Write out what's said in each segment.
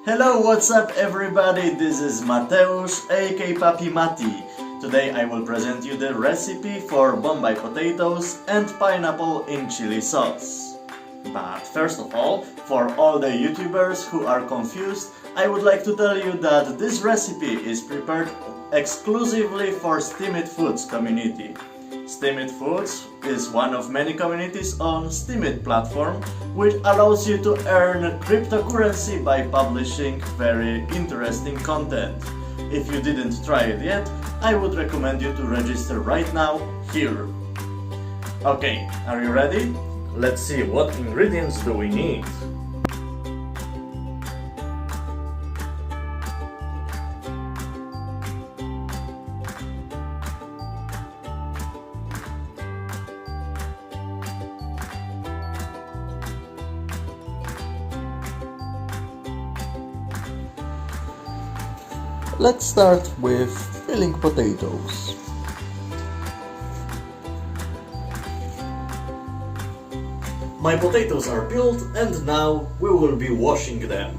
Hello, what's up everybody? This is Mateusz, aka Papi Mati. Today I will present you the recipe for bombay potatoes and pineapple in chili sauce. But first of all, for all the YouTubers who are confused, I would like to tell you that this recipe is prepared exclusively for Steemit Foods community. Steemit Foods is one of many communities on Steemit platform, which allows you to earn cryptocurrency by publishing very interesting content. If you didn't try it yet, I would recommend you to register right now here. Okay, are you ready? Let's see what ingredients do we need. Let's start with peeling potatoes. My potatoes are peeled and now we will be washing them.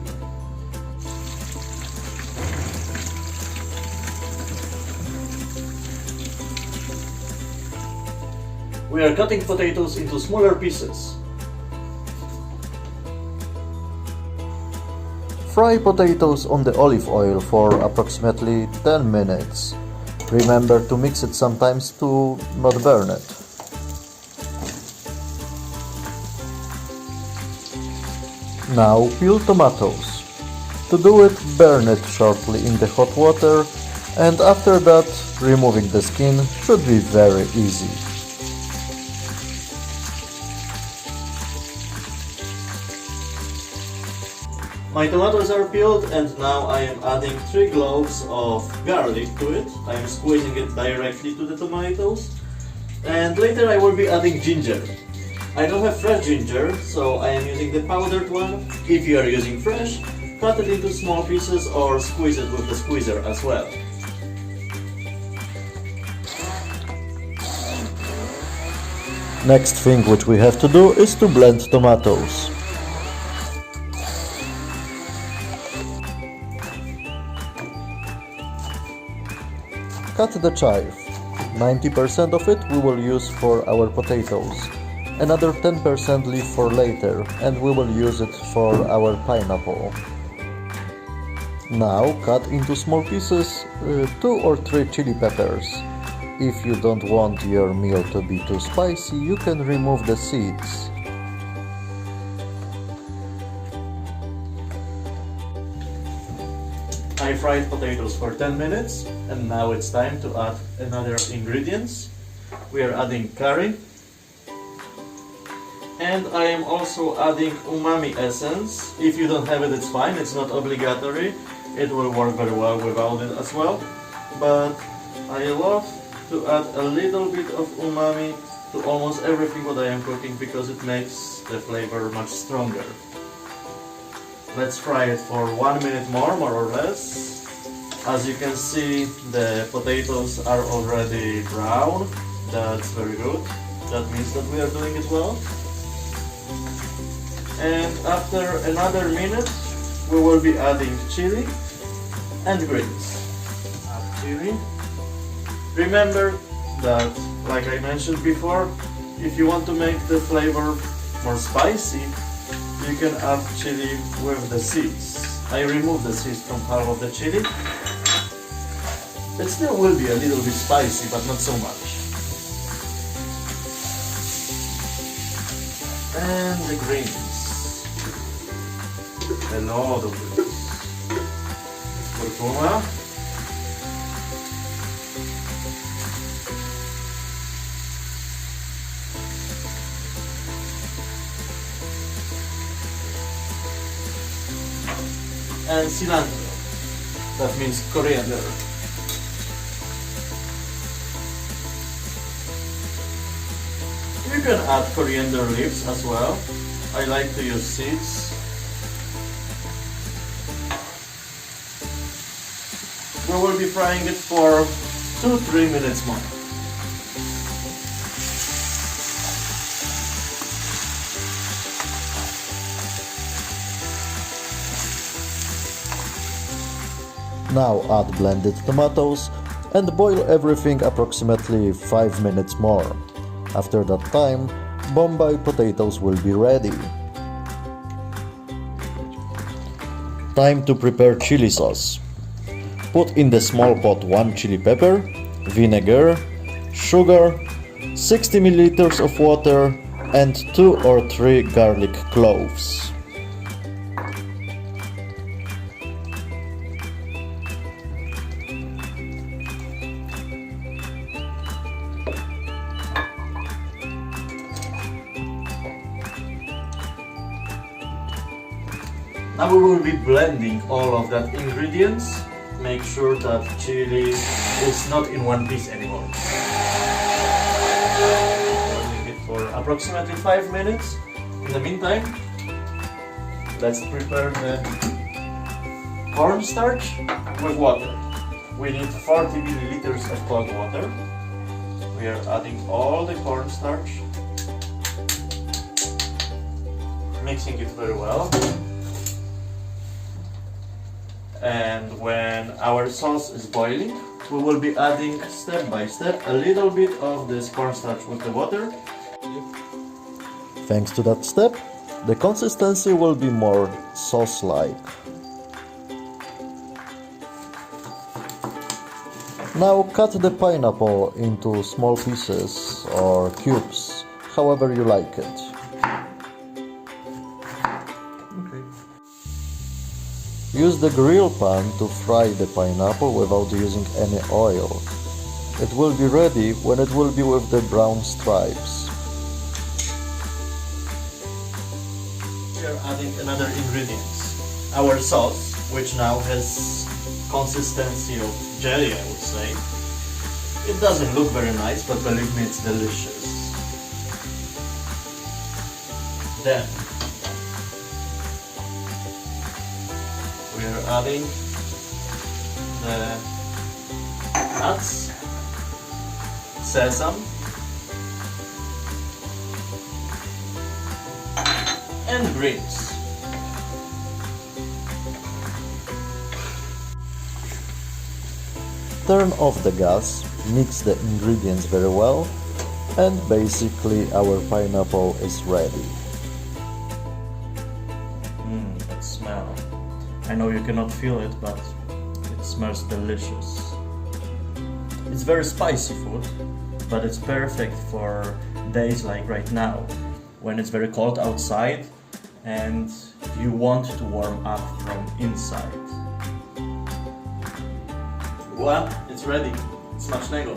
We are cutting potatoes into smaller pieces. Fry potatoes on the olive oil for approximately 10 minutes. Remember to mix it sometimes to not burn it. Now peel tomatoes. To do it, burn it shortly in the hot water, and after that, removing the skin should be very easy. My tomatoes are peeled and now I am adding 3 cloves of garlic to it. I am squeezing it directly to the tomatoes. And later I will be adding ginger. I don't have fresh ginger, so I am using the powdered one. If you are using fresh, cut it into small pieces or squeeze it with the squeezer as well. Next thing which we have to do is to blend tomatoes. Cut the chive. 90% of it we will use for our potatoes. Another 10% leave for later, and we will use it for our pineapple. Now cut into small pieces 2 or 3 chili peppers. If you don't want your meal to be too spicy, you can remove the seeds. I fried potatoes for 10 minutes and now it's time to add another ingredients. We are adding curry and I am also adding umami essence. If you don't have it, it's fine, it's not obligatory. It will work very well without it as well. But I love to add a little bit of umami to almost everything what I am cooking because it makes the flavor much stronger. Let's fry it for 1 minute more or less. As you can see, the potatoes are already brown. That's very good. That means that we are doing it well. And after another minute, we will be adding chili and greens. Add chili. Remember that, like I mentioned before, if you want to make the flavor more spicy, you can add chili with the seeds. I removed the seeds from half of the chili. It still will be a little bit spicy, but not so much. And the greens. A lot of greens. Curcuma. And cilantro, that means coriander. You can add coriander leaves as well. I like to use seeds. We will be frying it for 2-3 minutes more. Now add blended tomatoes and boil everything approximately 5 minutes more. After that time, bombay potatoes will be ready. Time to prepare chili sauce. Put in the small pot 1 chili pepper, vinegar, sugar, 60 ml of water and 2 or 3 garlic cloves. Now we will be blending all of that ingredients. Make sure that chili is not in one piece anymore. Blending it for approximately 5 minutes. In the meantime, let's prepare the cornstarch with water. We need 40 milliliters of cold water. We are adding all the cornstarch, mixing it very well. And when our sauce is boiling, we will be adding step by step a little bit of this cornstarch with the water. Thanks to that step, the consistency will be more sauce-like. Now cut the pineapple into small pieces or cubes, however you like it. Use the grill pan to fry the pineapple without using any oil. It will be ready when it will be with the brown stripes. We are adding another ingredient, our sauce, which now has consistency of jelly, I would say. It doesn't look very nice, but believe me, it's delicious. Then we are adding the nuts, sesame, and greens. Turn off the gas, mix the ingredients very well, and basically our pineapple is ready. That smell. I know you cannot feel it, but it smells delicious. It's very spicy food, but it's perfect for days like right now, when it's very cold outside and you want to warm up from inside. Well, it's ready. Smacznego!